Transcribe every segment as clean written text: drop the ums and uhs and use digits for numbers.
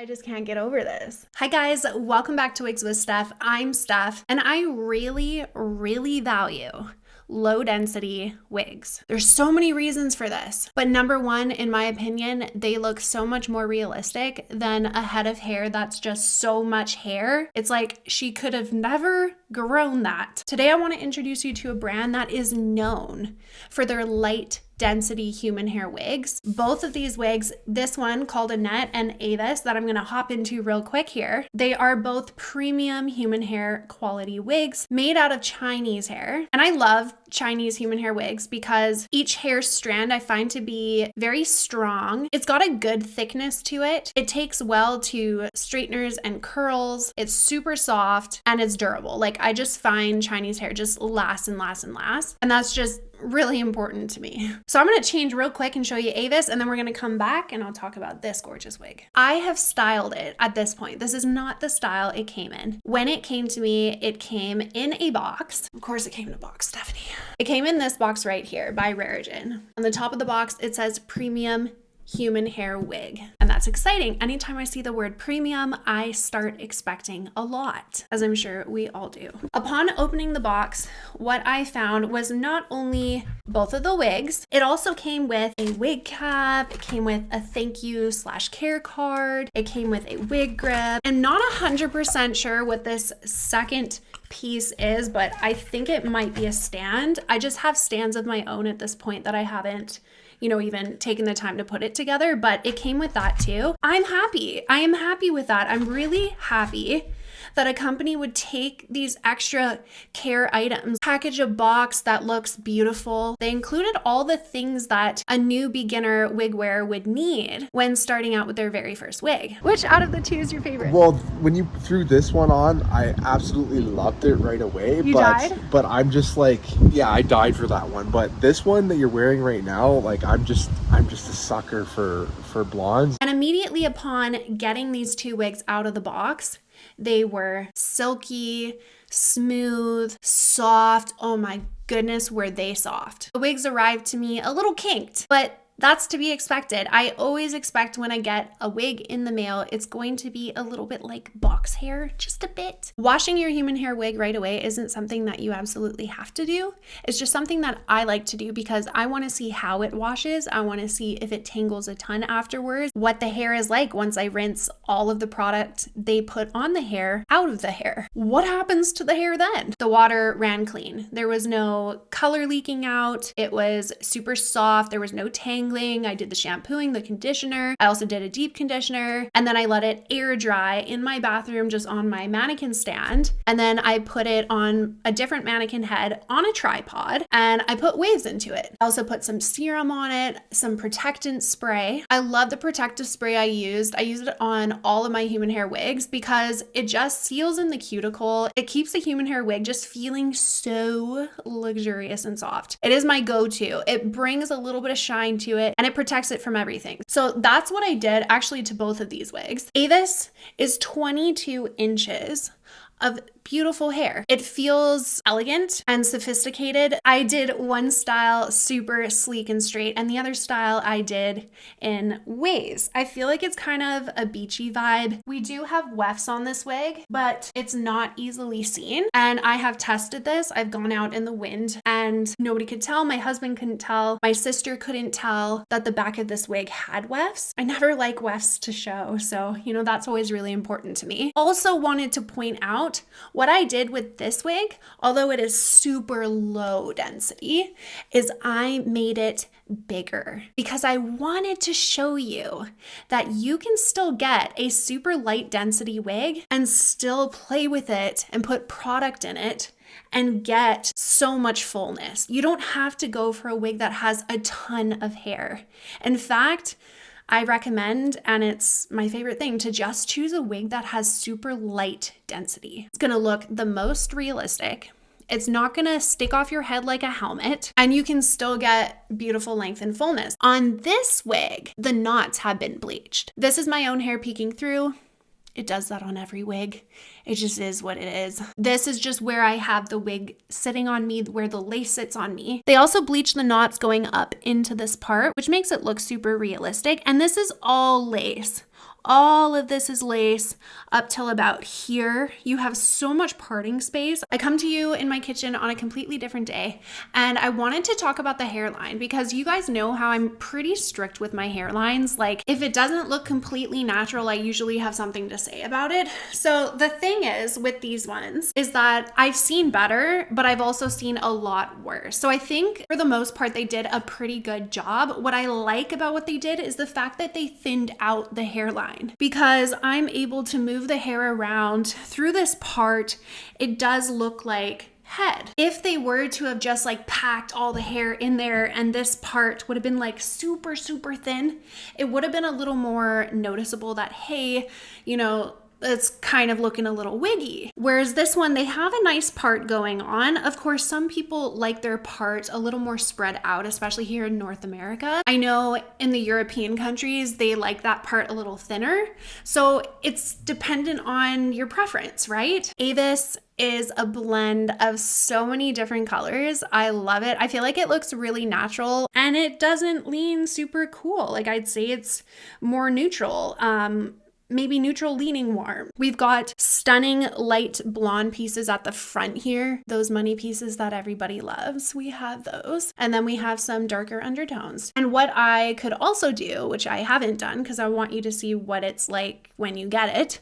I just can't get over this. Hi guys, welcome back to Wigs with Steph. I'm Steph, and I really, really value low density wigs. There's so many reasons for this, but number one, in my opinion, they look so much more realistic than a head of hair that's just so much hair. It's like she could have never grown that. Today, I want to introduce you to a brand that is known for their light density human hair wigs. Both of these wigs, this one called Anette and Avis that I'm going to hop into real quick here, they are both premium human hair quality wigs made out of Chinese hair. And I love Chinese human hair wigs because each hair strand I find to be very strong. It's got a good thickness to it. It takes well to straighteners and curls. It's super soft and it's durable. Like I just find Chinese hair just lasts and lasts and lasts. And that's just really important to me. So I'm going to change real quick and show you Avis, and then we're going to come back and I'll talk about this gorgeous wig. I have styled it at this point. This is not the style it came in. When it came to me, it came in a box. Of course it came in a box, Stephanie. It came in this box right here by Raregen. On the top of the box, it says premium human hair wig. And that's exciting. Anytime I see the word premium, I start expecting a lot, as I'm sure we all do. Upon opening the box, what I found was not only both of the wigs, it also came with a wig cap, it came with a thank you / care card, it came with a wig grip. I'm not 100% sure what this second piece is, but I think it might be a stand. I just have stands of my own at this point that I haven't even taken the time to put it together, but it came with that too. I'm happy. I am happy with that. I'm really happy that a company would take these extra care items, package a box that looks beautiful. They included all the things that a new beginner wig wearer would need when starting out with their very first wig. Which out of the two is your favorite? Well, when you threw this one on, I absolutely loved it right away. You died? But I'm just like, yeah, I died for that one. But this one that you're wearing right now, like I'm just a sucker for blondes. And immediately upon getting these two wigs out of the box, they were silky, smooth, soft. Oh my goodness, were they soft. The wigs arrived to me a little kinked, but that's to be expected. I always expect when I get a wig in the mail, it's going to be a little bit like box hair, just a bit. Washing your human hair wig right away isn't something that you absolutely have to do. It's just something that I like to do because I want to see how it washes. I want to see if it tangles a ton afterwards, what the hair is like once I rinse all of the product they put on the hair out of the hair. What happens to the hair then? The water ran clean. There was no color leaking out. It was super soft. There was no tangling. I did the shampooing, the conditioner. I also did a deep conditioner, and then I let it air dry in my bathroom just on my mannequin stand. And then I put it on a different mannequin head on a tripod, and I put waves into it. I also put some serum on it, some protectant spray. I love the protective spray I used. I used it on all of my human hair wigs because it just seals in the cuticle. It keeps the human hair wig just feeling so luxurious and soft. It is my go-to. It brings a little bit of shine to it, and it protects it from everything. So that's what I did actually to both of these wigs. Avis is 22 inches of beautiful hair. It feels elegant and sophisticated. I did one style super sleek and straight, and the other style I did in waves. I feel like it's kind of a beachy vibe. We do have wefts on this wig, but it's not easily seen. And I have tested this. I've gone out in the wind and nobody could tell. My husband couldn't tell. My sister couldn't tell that the back of this wig had wefts. I never like wefts to show, so that's always really important to me. Also wanted to point out what I did with this wig, although it is super low density, is I made it bigger because I wanted to show you that you can still get a super light density wig and still play with it and put product in it and get so much fullness. You don't have to go for a wig that has a ton of hair. In fact, I recommend, and it's my favorite thing, to just choose a wig that has super light density. It's gonna look the most realistic. It's not gonna stick off your head like a helmet, and you can still get beautiful length and fullness. On this wig, the knots have been bleached. This is my own hair peeking through. It does that on every wig. It just is what it is. This is just where I have the wig sitting on me, where the lace sits on me. They also bleach the knots going up into this part, which makes it look super realistic. And this is all lace. All of this is lace up till about here. You have so much parting space. I come to you in my kitchen on a completely different day, and I wanted to talk about the hairline because you guys know how I'm pretty strict with my hairlines. Like, if it doesn't look completely natural, I usually have something to say about it. So the thing is with these ones is that I've seen better, but I've also seen a lot worse. So I think for the most part, they did a pretty good job. What I like about what they did is the fact that they thinned out the hairline, because I'm able to move the hair around through this part. It does look like head. If they were to have just like packed all the hair in there and this part would have been like super, super thin, it would have been a little more noticeable that, hey, you know, it's kind of looking a little wiggy. Whereas this one, they have a nice part going on. Of course, some people like their part a little more spread out, especially here in North America. I know in the European countries, they like that part a little thinner. So it's dependent on your preference, right? Avis is a blend of so many different colors. I love it. I feel like it looks really natural and it doesn't lean super cool. Like, I'd say it's more neutral. Maybe neutral leaning warm. We've got stunning light blonde pieces at the front here. Those money pieces that everybody loves. We have those. And then we have some darker undertones. And what I could also do, which I haven't done because I want you to see what it's like when you get it,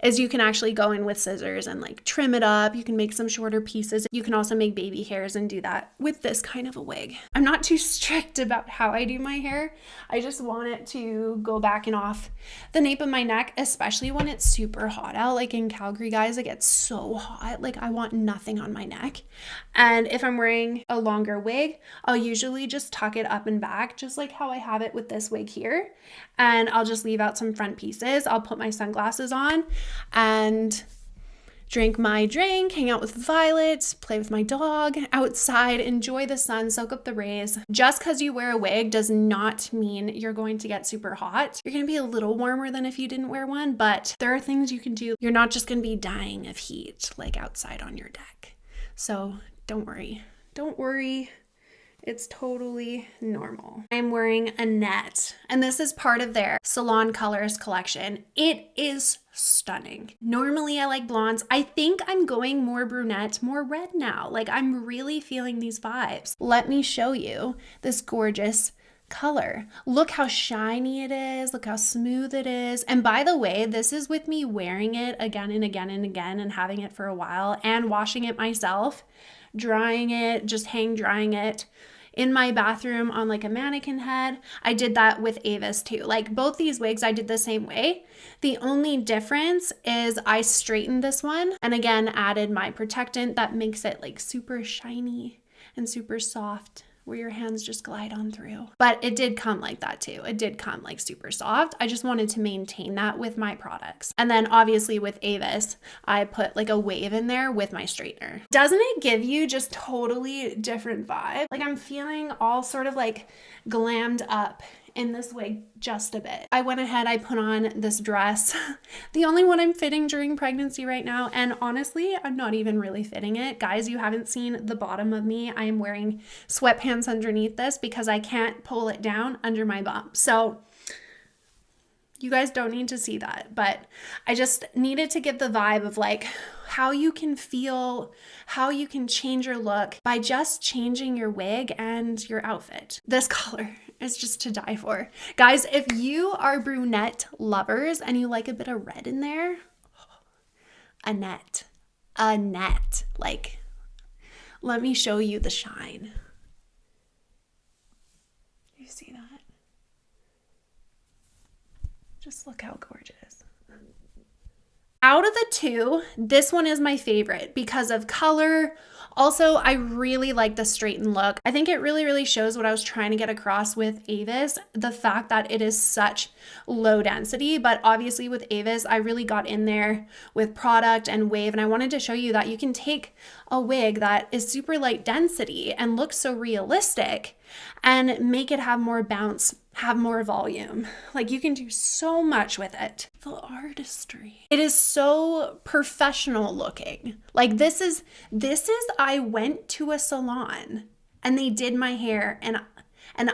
is you can actually go in with scissors and like trim it up. You can make some shorter pieces. You can also make baby hairs and do that with this kind of a wig. I'm not too strict about how I do my hair. I just want it to go back and off the nape of my neck, especially when it's super hot out. Like in Calgary, guys, it gets so hot. Like, I want nothing on my neck. And if I'm wearing a longer wig, I'll usually just tuck it up and back, just like how I have it with this wig here. And I'll just leave out some front pieces. I'll put my sunglasses on and drink my drink, hang out with Violet, play with my dog outside, enjoy the sun, soak up the rays. Just because you wear a wig does not mean you're going to get super hot. You're going to be a little warmer than if you didn't wear one, but there are things you can do. You're not just going to be dying of heat like outside on your deck. So don't worry. Don't worry. It's totally normal. I'm wearing Anette, and this is part of their Salon Colors collection. It is stunning. Normally I like blondes. I think I'm going more brunette, more red now. Like, I'm really feeling these vibes. Let me show you this gorgeous color. Look how shiny it is. Look how smooth it is. And by the way, this is with me wearing it again and again and again and having it for a while and washing it myself, drying it, just hang drying it in my bathroom on like a mannequin head. I did that with Avis too. Like, both these wigs I did the same way. The only difference is I straightened this one and again added my protectant that makes it like super shiny and super soft, where your hands just glide on through. But it did come like that too. It did come like super soft. I just wanted to maintain that with my products. And then obviously with Avis, I put like a wave in there with my straightener. Doesn't it give you just totally different vibe? Like, I'm feeling all sort of like glammed up in this wig just a bit. I went ahead, I put on this dress, the only one I'm fitting during pregnancy right now, and honestly, I'm not even really fitting it. Guys, you haven't seen the bottom of me. I am wearing sweatpants underneath this because I can't pull it down under my bum. So you guys don't need to see that, but I just needed to give the vibe of like how you can feel, how you can change your look by just changing your wig and your outfit. This color is just to die for. Guys, if you are brunette lovers and you like a bit of red in there, Anette, like, let me show you the shine. You see that? Just look how gorgeous. Out of the two, this one is my favorite because of color. Also, I really like the straightened look. I think it really, really shows what I was trying to get across with Avis, the fact that it is such low density, but obviously with Avis, I really got in there with product and wave, and I wanted to show you that you can take a wig that is super light density and looks so realistic and make it have more bounce, have more volume. Like, you can do so much with it. The artistry. It is so professional looking. Like, this is I went to a salon and they did my hair and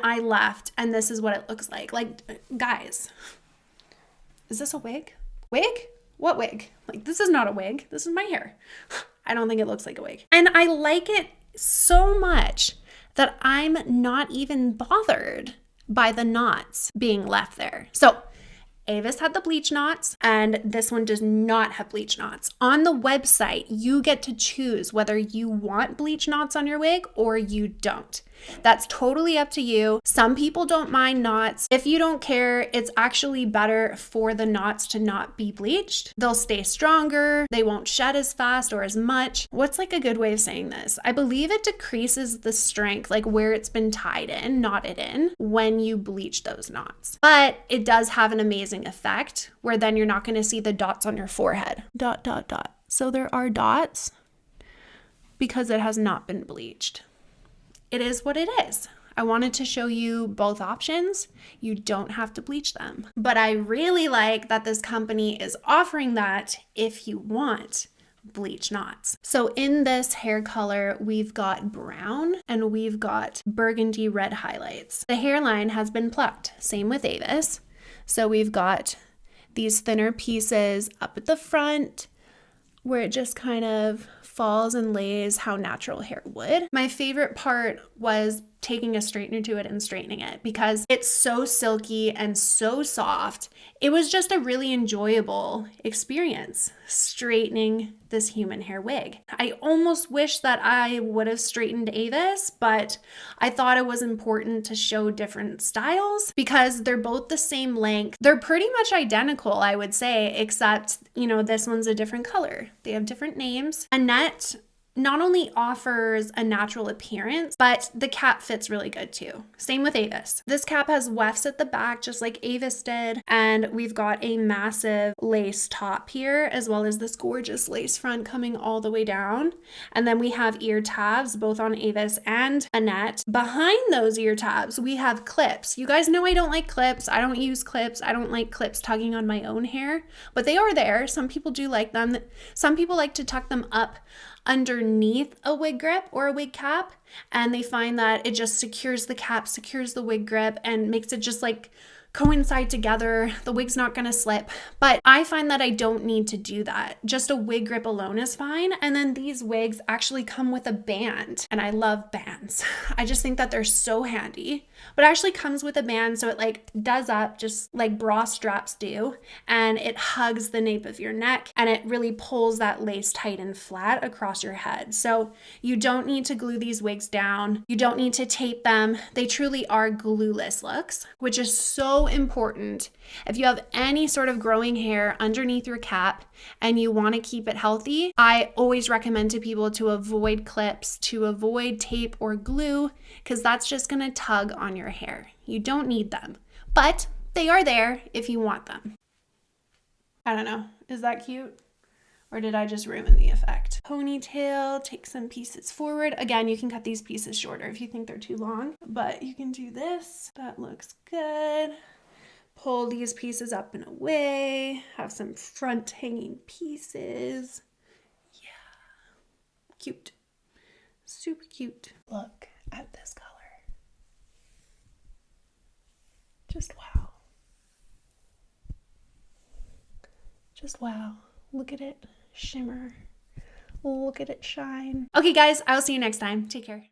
I left and this is what it looks like. Like, guys, Is this a wig? Wig? What wig? Like, this is not a wig. This is my hair. I don't think it looks like a wig. And I like it so much that I'm not even bothered by the knots being left there. So Avis had the bleach knots, and this one does not have bleach knots. On the website, you get to choose whether you want bleach knots on your wig or you don't. That's totally up to you. Some people don't mind knots. If you don't care, it's actually better for the knots to not be bleached. They'll stay stronger. They won't shed as fast or as much. What's like a good way of saying this? I believe it decreases the strength, like where it's been tied in, knotted in, when you bleach those knots. But it does have an amazing effect where then you're not going to see the dots on your forehead. Dot, dot, dot. So there are dots because it has not been bleached. It is what it is. I wanted to show you both options. You don't have to bleach them. But I really like that this company is offering that if you want bleach knots. So in this hair color, we've got brown and we've got burgundy red highlights. The hairline has been plucked. Same with Avis. So we've got these thinner pieces up at the front where it just kind of falls and lays how natural hair would. My favorite part was taking a straightener to it and straightening it because it's so silky and so soft. It was just a really enjoyable experience straightening this human hair wig. I almost wish that I would have straightened Avis, but I thought it was important to show different styles because they're both the same length. They're pretty much identical, I would say, except, this one's a different color. They have different names. Anette not only offers a natural appearance, but the cap fits really good too. Same with Avis. This cap has wefts at the back, just like Avis did. And we've got a massive lace top here, as well as this gorgeous lace front coming all the way down. And then we have ear tabs, both on Avis and Anette. Behind those ear tabs, we have clips. You guys know I don't like clips. I don't use clips. I don't like clips tugging on my own hair, but they are there. Some people do like them. Some people like to tuck them up underneath a wig grip or a wig cap, and they find that it just secures the cap, secures the wig grip, and makes it just like coincide together. The wig's not going to slip. But I find that I don't need to do that. Just a wig grip alone is fine. And then these wigs actually come with a band, and I love bands. I just think that they're so handy. But it actually comes with a band, so it like does up just like bra straps do, and it hugs the nape of your neck, and it really pulls that lace tight and flat across your head. So you don't need to glue these wigs down. You don't need to tape them. They truly are glueless looks, which is so important. If you have any sort of growing hair underneath your cap and you want to keep it healthy, I always recommend to people to avoid clips, to avoid tape or glue, because that's just going to tug on your hair. You don't need them, but they are there if you want them. I don't know. Is that cute? Or did I just ruin the effect? Ponytail, take some pieces forward. Again, you can cut these pieces shorter if you think they're too long, but you can do this. That looks good. Pull these pieces up and away. Have some front hanging pieces. Yeah. Cute. Super cute. Look at this color. Just wow. Just wow. Look at it shimmer. Look at it shine. Okay, guys, I'll see you next time. Take care.